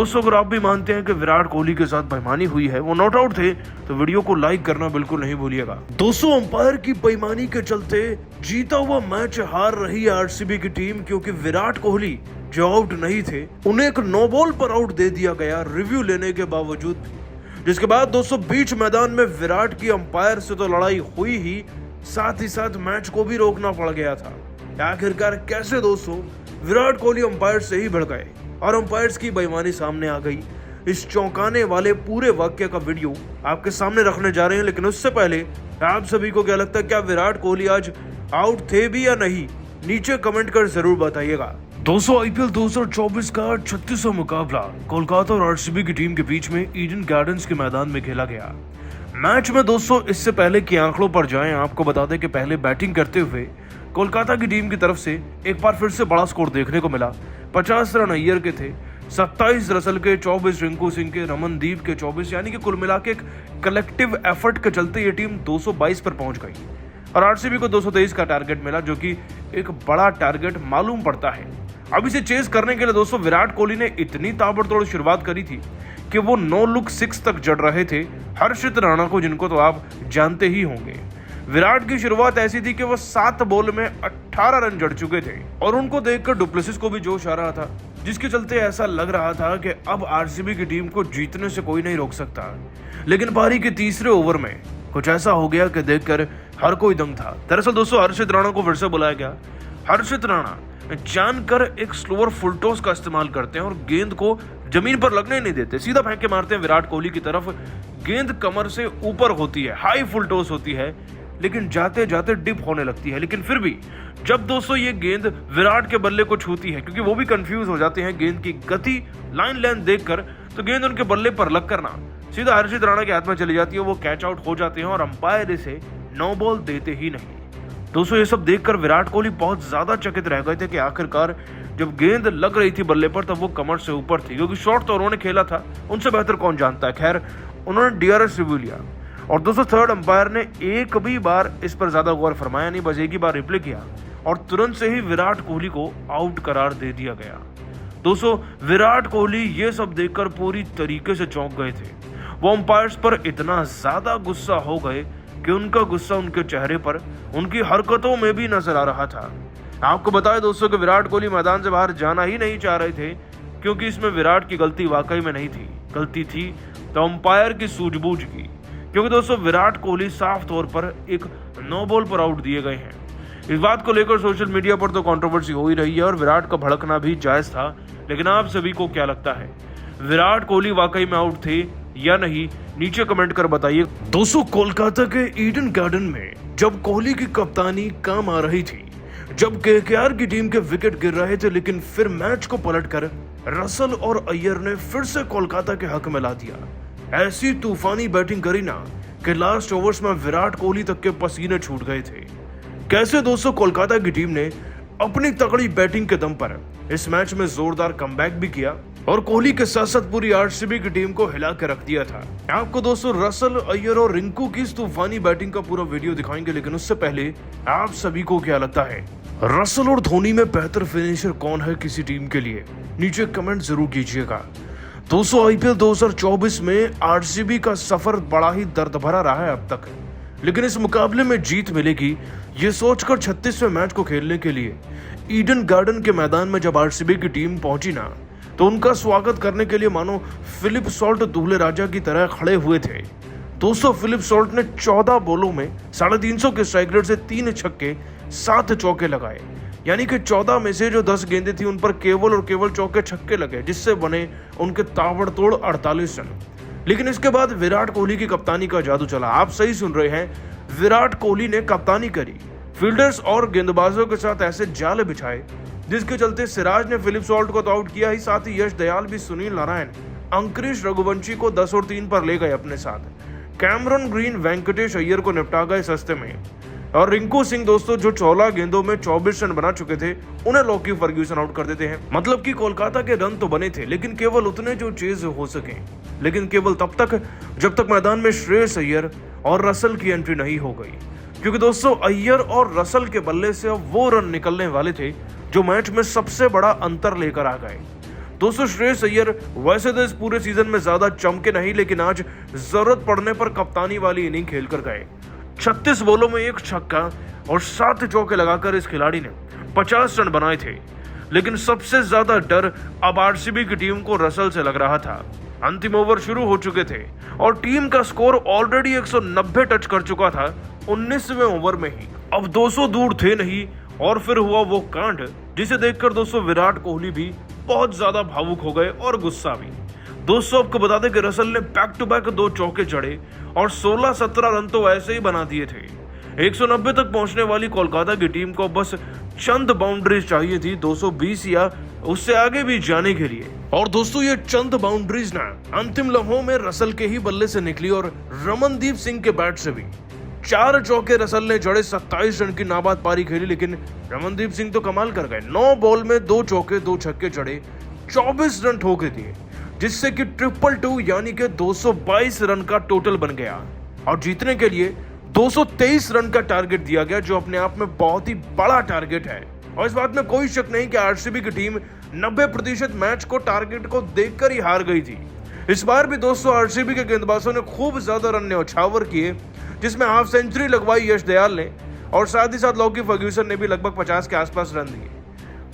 दोस्तों अगर आप भी मानते हैं कि विराट कोहली के साथ बेईमानी हुई है, वो नॉट आउट थे, तो वीडियो को लाइक करना बिल्कुल नहीं भूलिएगा। दोस्तों अंपायर की बेईमानी के चलते जीता हुआ मैच हार रही है आरसीबी की टीम, क्योंकि विराट कोहली जो आउट नहीं थे उन्हें एक नो बॉल पर आउट दे दिया गया रिव्यू लेने के बावजूद भी। जिसके बाद दोस्तों बीच मैदान में विराट की अंपायर से तो लड़ाई हुई ही, साथ ही साथ मैच को भी रोकना पड़ गया था। आखिरकार कैसे दोस्तों विराट कोहली अंपायर से ही भिड़ गए और अंपायर्स की बेईमानी सामने आ गई। इस चौंकाने वाले पूरे वाक्य का वीडियो आपके सामने रखने जा रहे हैं, लेकिन उससे पहले आप सभी को क्या लगता है, क्या विराट कोहली आज आउट थे भी या नहीं? नीचे कमेंट कर जरूर बताइएगा। दोस्तों आईपीएल 2024 का 36वां मुकाबला कोलकाता और आरसीबी की टीम के बीच में ईडन गार्डन्स के मैदान में खेला गया। मैच में दोस्तों इससे पहले कि आंकड़ों पर जाएं, आपको बता दें कि पहले बैटिंग करते हुए कोलकाता की टीम की तरफ से एक बार फिर से बड़ा स्कोर देखने को मिला। 50 रन अय्यर के थे, 27 रसल के, 24 रिंकू सिंह के, रमनदीप के 24, यानी कि कुल मिला के एक कलेक्टिव एफर्ट के चलते ये टीम 222 पर पहुंच गई और आरसीबी को 223 का टारगेट मिला, जो कि एक बड़ा टारगेट मालूम पड़ता है। अब इसे चेस करने के लिए दोस्तों विराट कोहली ने इतनी ताबड़तोड़ शुरुआत करी थी कि वो नो लुक 6 तक जड़ रहे थे हर्षित राणा को, जिनको तो आप जानते ही होंगे। विराट की शुरुआत ऐसी थी कि वो 7 बॉल में 18 रन जड़ चुके थे और उनको देखकर डुप्लेसिस को भी जोश आ रहा था, जिसके चलते ऐसा लग रहा था कि अब आरसीबी की टीम को जीतने से कोई नहीं रोक सकता। लेकिन पारी के तीसरे ओवर में कुछ ऐसा हो गया कि देखकर हर कोई दंग था। दरअसल दोस्तों हर्षित राणा को फिर से बुलाया गया। हर्षित राणा जानकर एक स्लोअर फुल टॉस का इस्तेमाल करते हैं और गेंद को जमीन पर लगने नहीं देते, सीधा फेंक के मारते हैं विराट कोहली की तरफ। गेंद कमर से ऊपर होती है, हाई फुल टॉस होती है, लेकिन जाते जाते डिप होने लगती है। लेकिन फिर भी जब दोस्तों ये गेंद विराट के बल्ले को छूती है, क्योंकि वो भी कंफ्यूज हो जाते हैं गेंद की गति लाइन लेंथ देखकर, तो गेंद उनके बल्ले पर लग कर ना सीधा हर्षित राणा के हाथ में चली जाती है। वो कैच आउट हो जाते हैं और अंपायर इसे नो बॉल देते ही नहीं। दोस्तों ये सब देखकर विराट कोहली बहुत ज्यादा चकित रह गए थे कि आखिरकार जब गेंद लग रही थी बल्ले पर तब वो कमर से ऊपर थी, क्योंकि शॉट तो उन्होंने खेला था, उनसे बेहतर कौन जानता है। खैर उन्होंने डीआरएस रिव्यू लिया और दोस्तों थर्ड अंपायर ने एक भी बार इस पर ज्यादा गौर फरमाया नहीं, बस एक ही बार रिप्ले किया और तुरंत से ही विराट कोहली को आउट करार दे दिया गया। दोस्तों विराट कोहली ये सब देखकर पूरी तरीके से चौंक गए थे। वो अंपायर्स पर इतना ज्यादा गुस्सा हो गए कि उनका गुस्सा उनके चेहरे पर, उनकी हरकतों में भी नजर आ रहा था। आपको बताएं दोस्तों कि विराट कोहली मैदान से बाहर जाना ही नहीं चाह रहे थे, क्योंकि इसमें विराट की गलती वाकई में नहीं थी। गलती थी तो अंपायर की सूझबूझ की, क्योंकि दोस्तों विराट कोहली साफ तौर पर एक नो बॉल पर आउट दिए गए हैं। इस बात को लेकर सोशल मीडिया पर तो कंट्रोवर्सी हो ही रही है और विराट का भड़कना भी जायज था। लेकिन आप सभी को क्या लगता है, विराट कोहली वाकई में आउट थे या नहीं? नीचे कमेंट कर बताइए। दोस्तों कोलकाता के ईडन गार्डन में जब कोहली की कप्तानी काम आ रही थी, जब केकेआर की टीम के विकेट गिर रहे थे, लेकिन फिर मैच को पलटकर रसल और अय्यर ने फिर से कोलकाता के हक में ला दिया। ऐसी तूफानी बैटिंग करी ना कि लास्ट ओवर्स में विराट कोहली तक के पसीने छूट गए थे। कैसे दोस्तों कोलकाता की टीम ने अपनी तगड़ी बैटिंग के दम पर इस मैच में जोरदार कमबैक भी किया और कोहली के साथ साथ पूरी आरसीबी की टीम को हिला के रख दिया था। आपको दोस्तों रसल, अय्यर और रिंकू की इस तूफानी बैटिंग का पूरा वीडियो दिखाएंगे, लेकिन उससे पहले आप सभी को क्या लगता है, रसल और धोनी में बेहतर फिनिशर कौन है किसी टीम के लिए? नीचे कमेंट जरूर कीजिएगा। दोस्तों आईपीएल 2024 में आरसीबी का सफर बड़ा ही दर्द भरा रहा है अब तक, लेकिन इस मुकाबले में जीत मिलेगी ये सोचकर 36वें मैच को खेलने के लिए ईडन गार्डन के मैदान में जब आरसीबी की टीम पहुंची ना, तो उनका स्वागत करने के लिए मानो फिलिप सॉल्ट दूल्हे राजा की तरह खड़े हुए थे। दोस्तों फिलिप सॉल्ट ने 14 बॉलों में 350 के स्ट्राइक रेट से 3 छक्के 7 चौके लगाए, यानी कि 14 में से जो 10 गेंदें थी उन पर केवल और केवल चौके छक्के लगे, जिससे बने उनके ताबड़तोड़ 48 रन। लेकिन इसके बाद विराट कोहली की कप्तानी का जादू चला। आप सही सुन रहे हैं, विराट कोहली ने कप्तानी करी, फील्डर्स और गेंदबाजों के साथ ऐसे जाल बिछाए जिसके चलते सिराज ने फिलिप सॉल्ट को तो आउट किया ही, साथ ही यश दयाल भी सुनील नारायण, अंकुरिश रघुवंशी को 10 और 3 पर ले गए अपने साथ। कैमरन ग्रीन वेंकटेश अय्यर को निपटा गए सस्ते में और रिंकू सिंह दोस्तों जो 14 गेंदों में 24 रन बना चुके थे, उन्हें लॉकी फर्ग्यूसन आउट कर देते हैं। मतलब कि कोलकाता के रन तो बने थे, लेकिन केवल उतने जो चेज हो सके, लेकिन केवल तब तक जब तक मैदान में श्रेयस अय्यर और रसल की एंट्री नहीं हो गई, क्योंकि दोस्तों अय्यर और रसल के बल्ले से अब वो रन निकलने वाले थे जो मैच में सबसे बड़ा अंतर लेकर आ गए। दोस्तों श्रेयस अय्यर वैसे तो इस पूरे सीजन में ज्यादा चमके नहीं, लेकिन आज जरूरत पड़ने पर कप्तानी वाली इनिंग खेलकर गए। 36 बॉलों में 1 छक्का और 7 चौके लगाकर इस खिलाड़ी ने 50 रन बनाए थे। लेकिन सबसे ज्यादा डर अब आरसीबी की टीम को रसल से लग रहा था। अंतिम ओवर शुरू हो चुके थे और टीम का स्कोर ऑलरेडी 190 टच कर चुका था 19वें ओवर में ही। अब 200 दूर थे नहीं और फिर हुआ वो कांड जिसे देखकर दोस्तों विराट कोहली भी बहुत ज्यादा भावुक हो गए और गुस्सा भी। दोस्तों आपको बता दें कि रसल ने बैक टू बैक 2 चौके जड़े और 16-17 रन तो ऐसे ही बना दिए थे। 190 तक पहुंचने वाली कोलकाता की टीम को बस चंद बाउंड्रीज चाहिए थी 220 या उससे आगे भी जाने के लिए। और दोस्तों ये चंद बाउंड्रीज ना अंतिम लम्हों में रसल के ही बल्ले से निकली और रमनदीप सिंह के बैट से भी। 4 चौके रसल ने जड़े, 27 रन की नाबाद पारी खेली, लेकिन रमनदीप सिंह तो कमाल कर गए। 9 बॉल में 2 चौके 2 छक्के जड़े, 24 रन ठोके दिए, जिससे कि 222 यानी कि 222 रन का टोटल बन गया। और जीतने के लिए 223 रन का टारगेट दिया गया, जो अपने आप में बहुत ही बड़ा टारगेट है। और इस बात में कोई शक नहीं कि आरसीबी की टीम 90% मैच को टारगेट को देखकर ही हार गई थी। इस बार भी दोस्तों आरसीबी के गेंदबाजों ने खूब ज्यादा रन न्यौछावर किए, जिसमें हाफ सेंचुरी लगवाई यश दयाल ने और साथ ही साथ लॉकी फर्ग्यूसन ने भी लगभग 50 के आसपास रन दिए।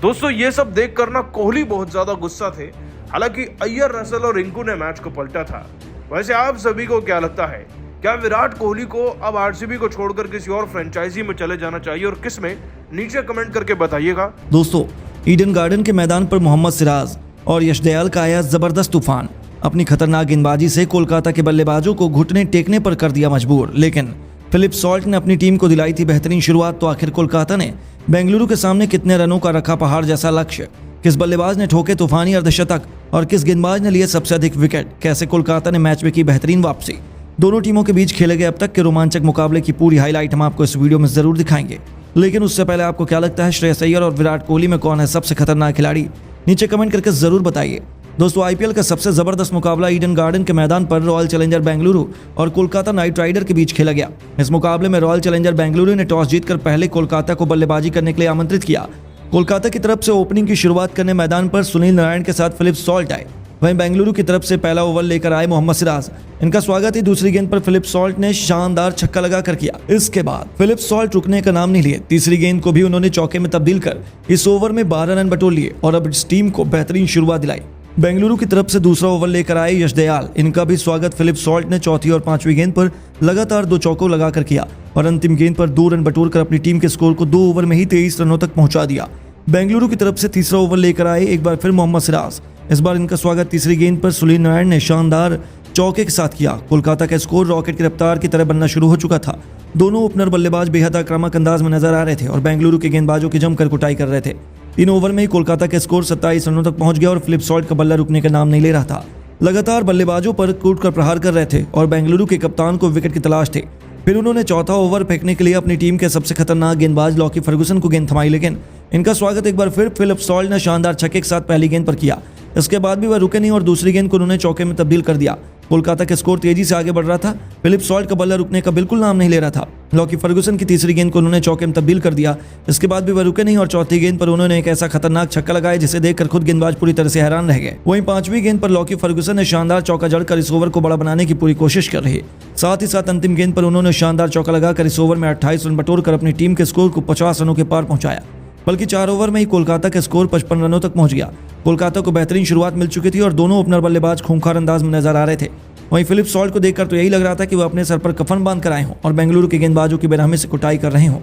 दोस्तों ये सब देख कर ना कोहली बहुत ज्यादा गुस्सा थे। हालांकि अय्यर, रसल और रिंकू ने मैच को पलटा था। वैसे आप सभी को क्या लगता है, क्या विराट कोहली को अब आरसीबी को छोड़कर किसी और फ्रेंचाइजी में चले जाना चाहिए और किस में? नीचे कमेंट करके बताइएगा। दोस्तों ईडन गार्डन के मैदान पर मोहम्मद सिराज और यश दयाल का आया जबरदस्त तूफान। अपनी खतरनाक गेंदबाजी से कोलकाता के बल्लेबाजों को घुटने टेकने पर कर दिया मजबूर, लेकिन फिलिप सॉल्ट ने अपनी टीम को दिलाई थी बेहतरीन शुरुआत। तो आखिर कोलकाता ने बेंगलुरु के सामने कितने रनों का रखा पहाड़ जैसा लक्ष्य? किस बल्लेबाज ने ठोके तूफानी अर्धशतक और किस गेंदबाज ने लिए सबसे अधिक विकेट? कैसे कोलकाता ने मैच में की बेहतरीन वापसी? दोनों टीमों के बीच खेले गए अब तक के रोमांचक मुकाबले की पूरी हाईलाइट हम आपको इस वीडियो में जरूर दिखाएंगे। लेकिन उससे पहले आपको क्या लगता है, श्रेयस अय्यर और विराट कोहली में कौन है सबसे खतरनाक खिलाड़ी? नीचे कमेंट करके जरूर बताइए। दोस्तों आईपीएल का सबसे जबरदस्त मुकाबला ईडन गार्डन के मैदान पर रॉयल चैलेंजर बेंगलुरु और कोलकाता नाइट राइडर के बीच खेला गया। इस मुकाबले में रॉयल चैलेंजर बेंगलुरु ने टॉस जीतकर पहले कोलकाता को बल्लेबाजी करने के लिए आमंत्रित किया। कोलकाता की तरफ से ओपनिंग की शुरुआत करने मैदान पर सुनील नारायण के साथ फिलिप सॉल्ट आए। वहीं बेंगलुरु की तरफ से पहला ओवर लेकर आए मोहम्मद सिराज। इनका स्वागत ही दूसरी गेंद पर फिलिप सॉल्ट ने शानदार छक्का लगाकर किया। इसके बाद फिलिप सॉल्ट रुकने का नाम नहीं लिए। तीसरी गेंद को भी उन्होंने चौके में तब्दील कर इस ओवर में 12 रन बटोर लिए और अब इस टीम को बेहतरीन शुरुआत दिलाई। बेंगलुरु की तरफ से दूसरा ओवर लेकर आए यश दयाल। इनका भी स्वागत फिलिप सॉल्ट ने चौथी और पांचवी गेंद पर लगातार 2 चौकों लगाकर किया और अंतिम गेंद पर 2 रन बटोर अपनी टीम के स्कोर को 2 ओवर में ही 23 रनों तक पहुंचा दिया। बेंगलुरु की तरफ से तीसरा ओवर लेकर आए एक बार फिर मोहम्मद सिराज। इस बार इनका स्वागत तीसरी गेंद पर सुनील नारायण ने शानदार चौके के साथ किया। कोलकाता का स्कोर रॉकेट की रफ्तार की तरह बनना शुरू हो चुका था। दोनों ओपनर बल्लेबाज बेहद आक्रामक अंदाज में नजर आ रहे थे और बेंगलुरु के गेंदबाजों की जमकर कुटाई कर रहे थे। 3 ओवर में ही कोलकाता का स्कोर 27 रनों तक पहुंच गया और फिलिप सॉल्ट का बल्ला रुकने का नाम नहीं ले रहा था। लगातार बल्लेबाजों पर कूटकर प्रहार कर रहे थे और बेंगलुरु के कप्तान को विकेट की तलाश थी। फिर उन्होंने चौथा ओवर फेंकने के लिए अपनी टीम के सबसे खतरनाक गेंदबाज लॉकी फर्गूसन को गेंद थमाई, लेकिन इनका स्वागत एक बार फिर फिलिप सॉल्ट ने शानदार छक्के के साथ पहली गेंद पर किया। इसके बाद भी वह रुके नहीं और दूसरी गेंद को उन्होंने चौके में तब्दील कर दिया। कोलकाता का स्कोर तेजी से आगे बढ़ रहा था। फिलिप सॉल्ट का बल्ला रुकने का बिल्कुल नाम नहीं ले रहा था। लॉकी फर्गूसन की तीसरी गेंद को उन्होंने चौके में तब्दील कर दिया। इसके बाद भी वह रुके नहीं और चौथी गेंद पर उन्होंने एक ऐसा खतरनाक छक्का लगाया जिसे देखकर खुद गेंदबाज पूरी तरह से हैरान रह गए। वहीं पांचवी गेंद पर लॉकी फर्गूसन ने शानदार चौका जड़कर इस ओवर को बड़ा बनाने की पूरी कोशिश कर रही। साथ ही साथ अंतिम गेंद पर उन्होंने शानदार चौका लगाकर इस ओवर में 28 रन बटोर अपनी टीम के स्कोर को 50 रनों के पार पहुंचाया। बल्कि 4 ओवर में ही कोलकाता का स्कोर 55 रनों तक पहुंच गया। कोलकाता को बेहतरीन शुरुआत मिल चुकी थी और दोनों ओपनर बल्लेबाज खूंखार अंदाज में नजर आ रहे थे। वहीं फिलिप सॉल्ट को देखकर तो यही लग रहा था कि वह अपने सर पर कफन बांध कर आए हों और बेंगलुरु के गेंदबाजों की बेरहमी से कुटाई कर रहे हों।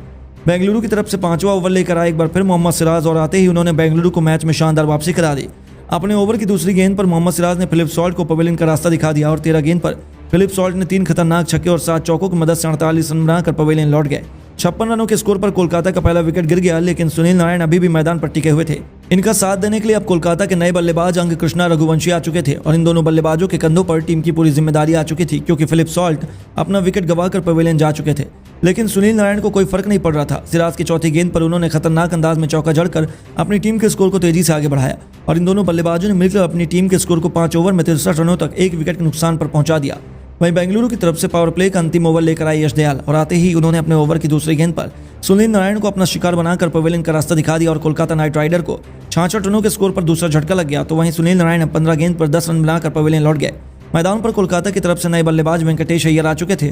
बेंगलुरु की तरफ से 5वां ओवर लेकर आए एक बार फिर मोहम्मद सिराज और आते ही उन्होंने बेंगलुरु को मैच में शानदार वापसी करा दी। अपने ओवर की दूसरी गेंद पर मोहम्मद सिराज ने फिलिप सॉल्ट को पवेलियन का रास्ता दिखा दिया और 13 गेंद पर फिलिप सॉल्ट ने 3 खतरनाक छक्के और 7 चौकों की मदद से 48 रन बनाकर पवेलियन लौट गए। 56 रनों के स्कोर पर कोलकाता का पहला विकेट गिर गया, लेकिन सुनील नारायण अभी भी मैदान पर टिके हुए थे। इनका साथ देने के लिए अब कोलकाता के नए बल्लेबाज अंग कृष्णा रघुवंशी आ चुके थे और इन दोनों बल्लेबाजों के कंधों पर टीम की पूरी जिम्मेदारी आ चुकी थी, क्योंकि फिलिप सॉल्ट अपना विकेट गंवाकर पवेलियन जा चुके थे। लेकिन सुनील नारायण को कोई फर्क नहीं पड़ रहा था। सिराज की चौथी गेंद पर उन्होंने खतरनाक अंदाज में चौका जड़कर अपनी टीम के स्कोर को तेजी से आगे बढ़ाया और इन दोनों बल्लेबाजों ने मिलकर अपनी टीम के स्कोर को 5 ओवर में 63 रनों तक 1 विकेट के नुकसान पर पहुंचा दिया। वहीं बेंगलुरु की तरफ से पावर प्ले का अंतिम ओवर लेकर आए यश दयाल और आते ही उन्होंने अपने ओवर की दूसरी गेंद पर सुनील नारायण को अपना शिकार बनाकर पवेलियन का रास्ता दिखा दिया और कोलकाता नाइट राइडर को 66 रनों के स्कोर पर दूसरा झटका लग गया तो वहीं सुनील नारायण 15 गेंद पर 10 रन बनाकर पवेलियन लौट गए। मैदान पर कोलकाता की तरफ से नए बल्लेबाज वेंकटेश अय्यर आ चुके थे